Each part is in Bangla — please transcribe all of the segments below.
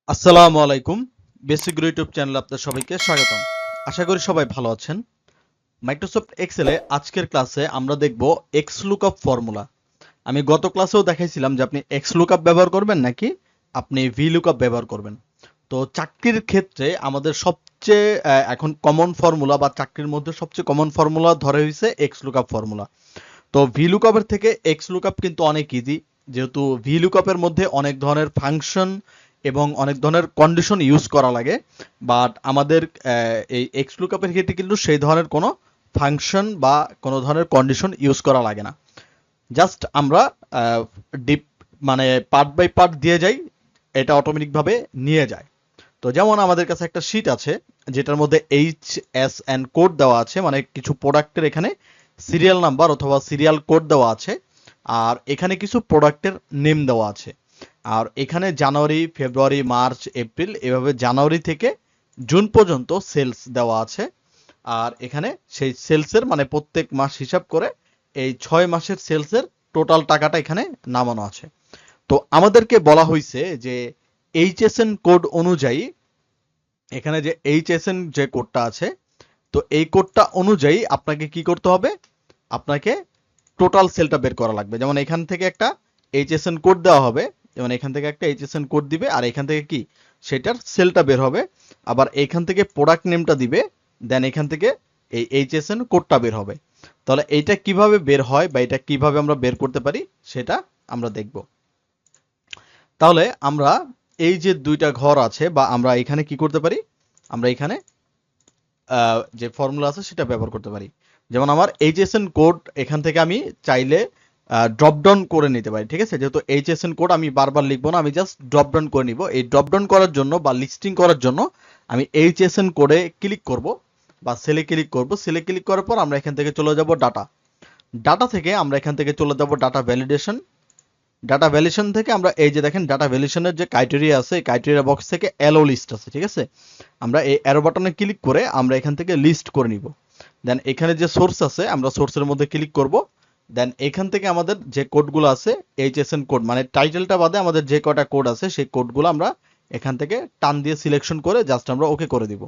আসসালামু আলাইকুম। বেসিক ইউটিউব চ্যানেলে আপনাদের সবাইকে স্বাগতম। আশা করি সবাই ভালো আছেন। মাইক্রোসফট এক্সেলে আজকের ক্লাসে আমরা দেখব এক্স লুকআপ ফর্মুলা। আমি গত ক্লাসেও দেখাইছিলাম যে আপনি এক্স লুকআপ ব্যবহার করবেন নাকি আপনি ভি লুকআপ ব্যবহার করবেন। তো চাকরির ক্ষেত্রে আমাদের সবচেয়ে এখন কমন ফর্মুলা বা চাকরির মধ্যে সবচেয়ে কমন ফর্মুলা ধরে হইছে এক্স লুকআপ ফর্মুলা। তো ভি লুকআপের থেকে এক্স লুকআপ কিন্তু অনেক ইজি, যেহেতু ভি লুকআপের মধ্যে অনেক ধরনের ফাংশন এবং অনেক ধরনের কন্ডিশন ইউজ করা লাগে। বাট আমাদের এই এক্স লুকআপের ক্ষেত্রে কিন্তু সেই ধরনের কোনো ফাংশন বা কোনো ধরনের কন্ডিশন ইউজ করা লাগে না। জাস্ট আমরা ডিপ মানে পার্ট বাই পার্ট দিয়ে যাই, এটা অটোমেটিকভাবে নিয়ে যায়। তো যেমন আমাদের কাছে একটা শীট আছে যেটার মধ্যে HSN কোড দেওয়া আছে, মানে কিছু প্রোডাক্টের এখানে সিরিয়াল নাম্বার অথবা সিরিয়াল কোড দেওয়া আছে, আর এখানে কিছু প্রোডাক্টের নেম দেওয়া আছে। আর এখানে জানুয়ারি, ফেব্রুয়ারি, মার্চ, এপ্রিল, এভাবে জানুয়ারি থেকে জুন পর্যন্ত সেলস দেওয়া আছে। আর এখানে সেই সেলসের মানে প্রত্যেক মাস হিসাব করে এই 6 মাসের সেলসের টোটাল টাকাটা এখানে নামানো আছে। তো আমাদেরকে বলা হয়েছে যে এইচএসএন কোড অনুযায়ী, এখানে যে এইচএসএন যে কোডটা আছে, তো এই কোডটা অনুযায়ী আপনাকে কি করতে হবে, আপনাকে টোটাল সেলটা বের করা লাগবে। যেমন এখান থেকে একটা এইচএসএন কোড দেওয়া হবে, যেমন এখান থেকে একটা এইচএসএন কোড দিবে, আর এখান থেকে কি সেটার সেলটা বের হবে। আবার এখান থেকে প্রোডাক্ট নেমটা দিবে, দেন এখান থেকে এই এইচএসএন কোডটা বের হবে। তাহলে এইটা কিভাবে বের হয় বা এটা কিভাবে আমরা বের করতে পারি সেটা আমরা দেখব। তাহলে আমরা এই যে দুইটা ঘর আছে বা আমরা এখানে কি করতে পারি, আমরা এখানে যে ফর্মুলা আছে সেটা ব্যবহার করতে পারি। যেমন আমার এইচএসএন কোড এখান থেকে আমি চাইলে ড্রপ ডাউন করে নিতে পারি, ঠিক আছে। যেহেতু এইচএসএন কোড আমি বারবার লিখবো না, আমি জাস্ট ড্রপ ডাউন করে নিব। এই ড্রপ ডাউন করার জন্য বা লিস্টিং করার জন্য আমি এইচএসএন কোডে ক্লিক করব বা সেলে ক্লিক করব। সেলে ক্লিক করার পর আমরা এখান থেকে চলে যাব ডাটা। ডাটা থেকে আমরা এখান থেকে চলে যাব ডাটা ভ্যালিডেশন। ডাটা ভ্যালিডেশন থেকে আমরা এই যে দেখেন ডাটা ভ্যালিডেশনের যে ক্রাইটেরিয়া আছে, এই ক্রাইটেরিয়া বক্স থেকে অ্যালো লিস্ট আছে, ঠিক আছে। আমরা এই অ্যারো বাটনে ক্লিক করে আমরা এখান থেকে লিস্ট করে নিব। দেন এখানে যে সোর্স আছে আমরা সোর্সের মধ্যে ক্লিক করব। দেন এখান থেকে আমাদের যে কোডগুলো আছে এইচএসএন কোড, মানে টাইটেলটা বাদে আমাদের যে কটা কোড আছে সেই কোডগুলো আমরা এখান থেকে টান দিয়ে সিলেকশন করে জাস্ট আমরা ওকে করে দিব।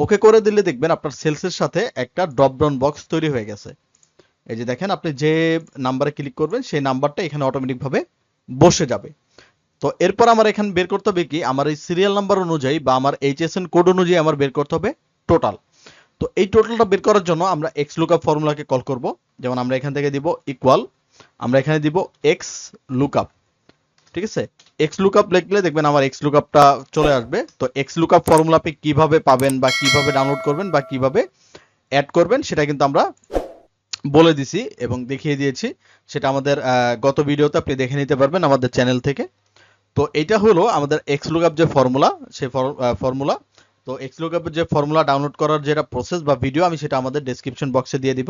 ওকে করে দিলে দেখবেন আপনার সেলসের সাথে একটা ড্রপ ডাউন বক্স তৈরি হয়ে গেছে। এই যে দেখেন আপনি যে নাম্বারে ক্লিক করবেন সেই নাম্বারটা এখানে অটোমেটিকভাবে বসে যাবে। তো এরপর আমার এখানে বের করতে হবে কি, আমার এই সিরিয়াল নাম্বার অনুযায়ী বা আমার এইচএসএন কোড অনুযায়ী আমার বের করতে হবে টোটাল। তো এই টোটালটা বের করার জন্য আমরা এক্স লুকআপ ফর্মুলাকে কল করব। যেমন আমরা এখান থেকে দিব ইকুয়াল, আমরা এখানে দিব এক্স লুকআপ, ঠিক আছে। এক্স লুকআপ লিখলে দেখবেন আমার এক্স লুকআপটা চলে আসবে। তো এক্স লুকআপ ফর্মুলা আপনি কিভাবে পাবেন বা কিভাবে ডাউনলোড করবেন বা কিভাবে অ্যাড করবেন সেটা কিন্তু আমরা বলে দিছি এবং দেখিয়ে দিয়েছি। সেটা আমাদের গত ভিডিওতে আপনি দেখে নিতে পারবেন আমাদের চ্যানেল থেকে। তো এটা হলো আমাদের এক্স লুকআপ যে ফর্মুলা, সেই ফর্মুলা। তো এক্স লুকআপের যে ফর্মুলা ডাউনলোড করার যেটা প্রসেস বা ভিডিও, আমি সেটা আমাদের ডেসক্রিপশন বক্সে দিয়ে দিব।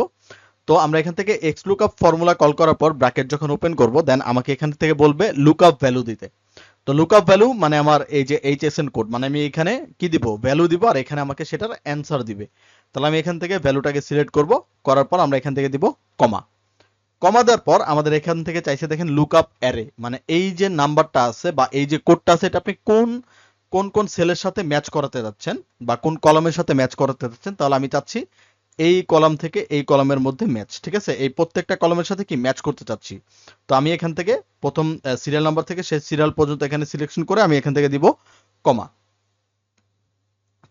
তো আমরা এখান থেকে এক্স লুকআপ ফর্মুলা কল করার পর ব্র্যাকেট যখন ওপেন করব, দেন আমাকে এখান থেকে বলবে লুকআপ ভ্যালু দিতে। তো লুকআপ ভ্যালু মানে আমার এই যে এইচএসএন কোড, মানে আমি এখানে কি দিব, ভ্যালু দিব, আর এখানে আমাকে সেটার অ্যান্সার দিবে। তাহলে আমি এখান থেকে ভ্যালুটাকে সিলেক্ট করব, করার পর আমরা এখান থেকে দিব কমা। কমা দেওয়ার পর আমাদের এখান থেকে চাইছে দেখেন লুকআপ অ্যারে, মানে এই যে নাম্বারটা আছে বা এই যে কোডটা আছে এটা আপনি কোন কোন কোন সেলের সাথে ম্যাচ করাতে যাচ্ছেন বা কোন কলামের সাথে ম্যাচ করাতে যাচ্ছেন। তাহলে আমি চাচ্ছি এই কলাম থেকে এই কলামের মধ্যে ম্যাচ, ঠিক আছে। এই প্রত্যেকটা কলামের সাথে কি ম্যাচ করতে চাচ্ছি। তো আমি এখান থেকে প্রথম সিরিয়াল নাম্বার থেকে শেষ সিরিয়াল পর্যন্ত এখানে সিলেকশন করে আমি এখান থেকে দিব কমা।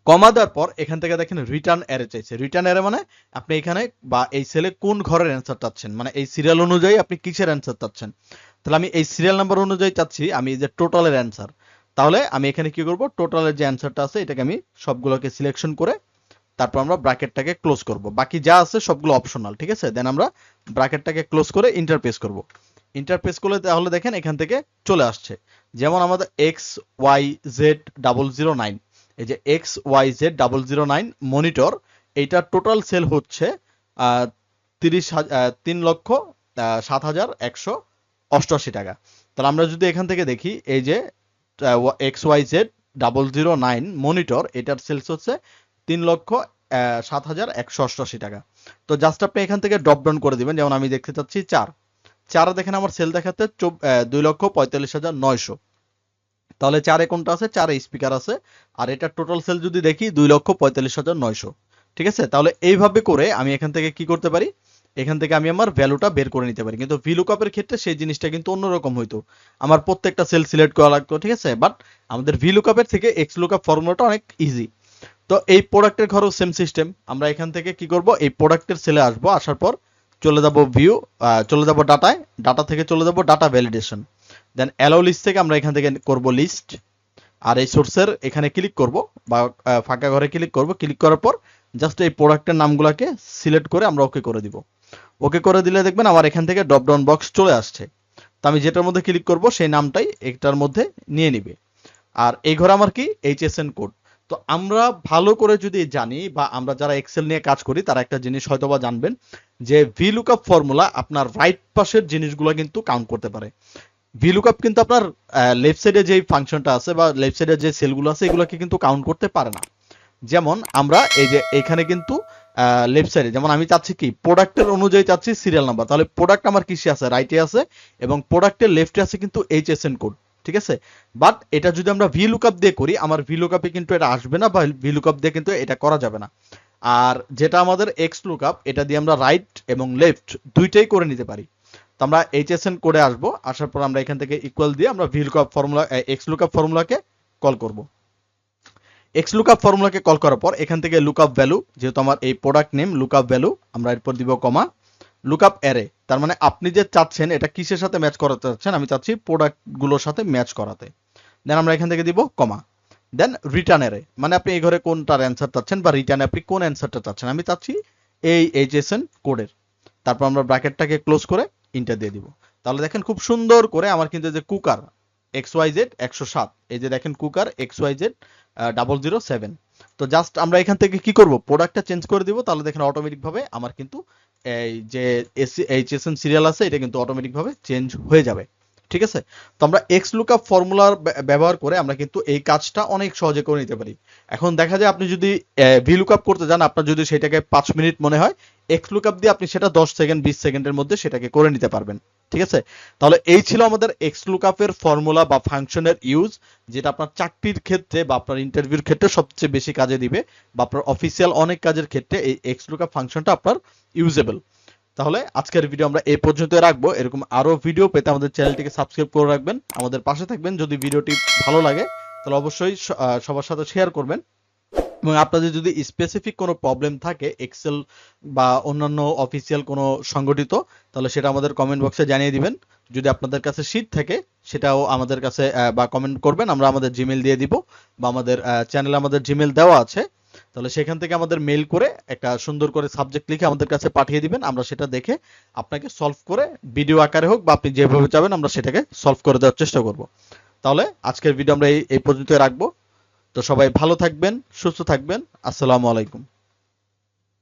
কমা দেওয়ার পর এখান থেকে দেখেন রিটার্ন অ্যারে চাইছে। রিটার্ন অ্যারে মানে আপনি এখানে বা এই সেলে কোন ঘরের অ্যান্সার চাচ্ছেন, মানে এই সিরিয়াল অনুযায়ী আপনি কিসের অ্যান্সার চাচ্ছেন। তাহলে আমি এই সিরিয়াল নাম্বার অনুযায়ী চাচ্ছি আমি যে টোটালের অ্যান্সার। তাহলে আমি এখানে কি করব, টোটালের যে অ্যান্সারটা আছে এটাকে আমি সবগুলোকে সিলেকশন করে তারপর আমরা ব্র্যাকেটটাকে ক্লোজ করব। বাকি যা আছে সবগুলো অপশনাল, ঠিক আছে। দেন আমরা ব্র্যাকেটটাকে ক্লোজ করে ইন্টারপ্রেস করব। ইন্টারপ্রেস করলে তাহলে দেখেন এখান থেকে চলে আসছে। যেমন আমাদের XYZ009, এই যে XYZ009 মনিটর, এইটা টোটাল সেল হচ্ছে 3,07,188 টাকা। তাহলে আমরা যদি এখান থেকে দেখি এই যে XYZ009 মনিটর, এটার সেলস হচ্ছে 3,07,188 টাকা। তো জাস্ট আপনি এখান থেকে ড্রপ ডাউন করে দিবেন। যেমন আমি দেখতে চাচ্ছি 4 দেখেন আমার সেল দেখাতে 2,45,900। তাহলে 4 কোনটা আছে, 4 স্পিকার আছে। আর এটা টোটাল সেল যদি দেখি 2,45,900। ঠিক আছে, তাহলে এইভাবে করে আমি এখান থেকে কি করতে পারি, এখান থেকে আমি আমার ভ্যালুটা বের করে নিতে পারি। কিন্তু ভিলুকআপের ক্ষেত্রে সেই জিনিসটা কিন্তু অন্যরকম হইতো, আমার প্রত্যেকটা সেল সিলেক্ট করা লাগতো। ঠিক আছে, বাট আমাদের ভিলুকআপের থেকে এক্স লুকআপ ফর্মুলাটা অনেক ইজি। তো এই প্রোডাক্টের ঘরেও সেম সিস্টেম। আমরা এখান থেকে কি করব, এই প্রোডাক্টের সেলে আসবো, আসার পর চলে যাব ভিউ, চলে যাব ডাটায়, ডাটা থেকে চলে যাব ডাটা ভ্যালিডেশন, দেন অ্যালাউ লিস্ট থেকে আমরা এখান থেকে করব লিস্ট। আর এই সোর্সের এখানে ক্লিক করব বা ফাঁকা ঘরে ক্লিক করব, ক্লিক করার পর জাস্ট এই প্রোডাক্টের নামগুলোকে সিলেক্ট করে আমরা ওকে করে দিব। ওকে করে দিলে দেখবেন আমার এখান থেকে ড্রপ ডাউন বক্স চলে আসছে। তো আমি যেটার মধ্যে ক্লিক করব সেই নামটাই এটার মধ্যে নিয়ে নিবে। আর এই ঘরে আমার কি এইচএসএন কোড। তো আমরা ভালো করে যদি জানি বা আমরা যারা এক্সেল নিয়ে কাজ করি তারা একটা জিনিস হয়তোবা জানবেন যে ভিলুকআপ ফর্মুলা আপনার রাইট পাশের জিনিসগুলো কিন্তু কাউন্ট করতে পারে। ভিলুকআপ কিন্তু আপনার লেফট সাইডে যে ফাংশনটা আছে বা লেফট সাইডে যে সেলগুলো আছে এগুলোকে কিন্তু কাউন্ট করতে পারে না। যেমন আমরা এই যে এখানে কিন্তু লেফট সাইডে যেমন আমি চাচ্ছি কি প্রোডাক্টের অনুযায়ী চাচ্ছি সিরিয়াল নাম্বার, তাহলে প্রোডাক্ট আমার কিসে আছে, রাইটে আছে, এবং প্রোডাক্টের লেফটে আছে কিন্তু এইচএসএন কোড। ঠিক আছে, বাট এটা যদি আমরা ভিলুকআপ দিয়ে করি আমার ভিলুকআপে কিন্তু এটা আসবে না বা ভিলুকআপ দিয়ে কিন্তু এটা করা যাবে না। আর যেটা আমাদের এক্স লুকআপ এটা দিয়ে আমরা রাইট এবং লেফট দুইটাই করে নিতে পারি। তো আমরা এইচএসএন কোডে আসবো, আসার পর আমরা এখান থেকে ইকুয়াল দিয়ে আমরা ভিলুকআপ ফর্মুলা এক্স লুকআপ ফর্মুলাকে কল করব। এক্স লুকআপ ফর্মুলাকে কল করার পর এখান থেকে লুকআপ ভ্যালু, যেহেতু আমার এই প্রোডাক্ট নেম লুকআপ ভ্যালু, আমরা এরপর দিব কমা, লুকআপ অ্যারে, তার মানে আপনি যে চাচ্ছেন এটা কিসের সাথে ম্যাচ করাতে চাচ্ছেন, আমি চাচ্ছি প্রোডাক্টগুলোর সাথে ম্যাচ করাতে। দেন আমরা এখান থেকে দিব কমা, দেন রিটার্ন অ্যারে, মানে আপনি এই ঘরে কোনটার অ্যান্সার চাচ্ছেন বা রিটার্নে আপনি কোন অ্যান্সারটা চাচ্ছেন, আমি চাচ্ছি এই এইচএসএন কোডের। তারপর আমরা ব্র্যাকেটটাকে ক্লোজ করে ইন্টার দিয়ে দিব। তাহলে দেখেন খুব সুন্দর করে আমার কিন্তু যে কুকার XYZ 107, এই যে দেখেন কুকার XYZ 007। তো জাস্ট আমরা এখান থেকে কি করব, প্রোডাক্টটা চেঞ্জ করে দিব, তাহলে দেখেন অটোমেটিক ভাবে আমার কিন্তু এই যে এইচএসএন সিরিয়াল আছে এটা কিন্তু অটোমেটিক ভাবে চেঞ্জ হয়ে যাবে। ঠিক আছে, তো আমরা এক্স লুকআপ ফর্মুলার ব্যবহার করে আমরা কিন্তু এই কাজটা অনেক সহজে করে নিতে পারি। এখন দেখা যায় আপনি যদি ভি লুকআপ করতে যান, আপনার যদি সেটাকে 5 মিনিট মনে হয়, এক্স লুকআপ দিয়ে আপনি সেটা 10 সেকেন্ড 20 সেকেন্ডের মধ্যে সেটাকে করে নিতে পারবেন। ঠিক আছে, তাহলে এই ছিল আমাদের এক্স লুকআপের ফর্মুলা বা ফাংশনের ইউজ, যেটা আপনার চাকরির ক্ষেত্রে বা আপনার ইন্টারভিউর ক্ষেত্রে সবচেয়ে বেশি কাজে দিবে, বা আপনার অফিসিয়াল অনেক কাজের ক্ষেত্রে এই এক্স লুকআপ ফাংশনটা আপনার ইউজেবল। তাহলে আজকের ভিডিও আমরা এই পর্যন্ত রাখবো। এরকম আরো ভিডিও পেতে আমাদের চ্যানেলটিকে সাবস্ক্রাইব করে রাখবেন, আমাদের পাশে থাকবেন। যদি ভিডিওটি ভালো লাগে তাহলে অবশ্যই সবার সাথে শেয়ার করবেন। এবং আপনাদের যদি স্পেসিফিক কোনো প্রবলেম থাকে এক্সেল বা অন্যান্য অফিসিয়াল কোনো সংগঠিত, তাহলে সেটা আমাদের কমেন্ট বক্সে জানিয়ে দিবেন। যদি আপনাদের কাছে শীট থাকে সেটাও আমাদের কাছে বা কমেন্ট করবেন, আমরা আমাদের জিমেল দিয়ে দিব, বা আমাদের চ্যানেলে আমাদের জিমেল দেওয়া আছে। তাহলে সেখান থেকে আমাদের মেইল করে একটা সুন্দর করে সাবজেক্ট লিখে আমাদের কাছে পাঠিয়ে দিবেন, আমরা সেটা দেখে আপনাকে সলভ করে ভিডিও আকারে হোক বা আপনি যেভাবে চাবেন আমরা সেটাকে সলভ করে দেওয়ার চেষ্টা করব। তাহলে আজকের ভিডিও আমরা এই পর্যন্ত রাখবো। তো সবাই ভালো থাকবেন, সুস্থ থাকবেন। আসসালামু আলাইকুম।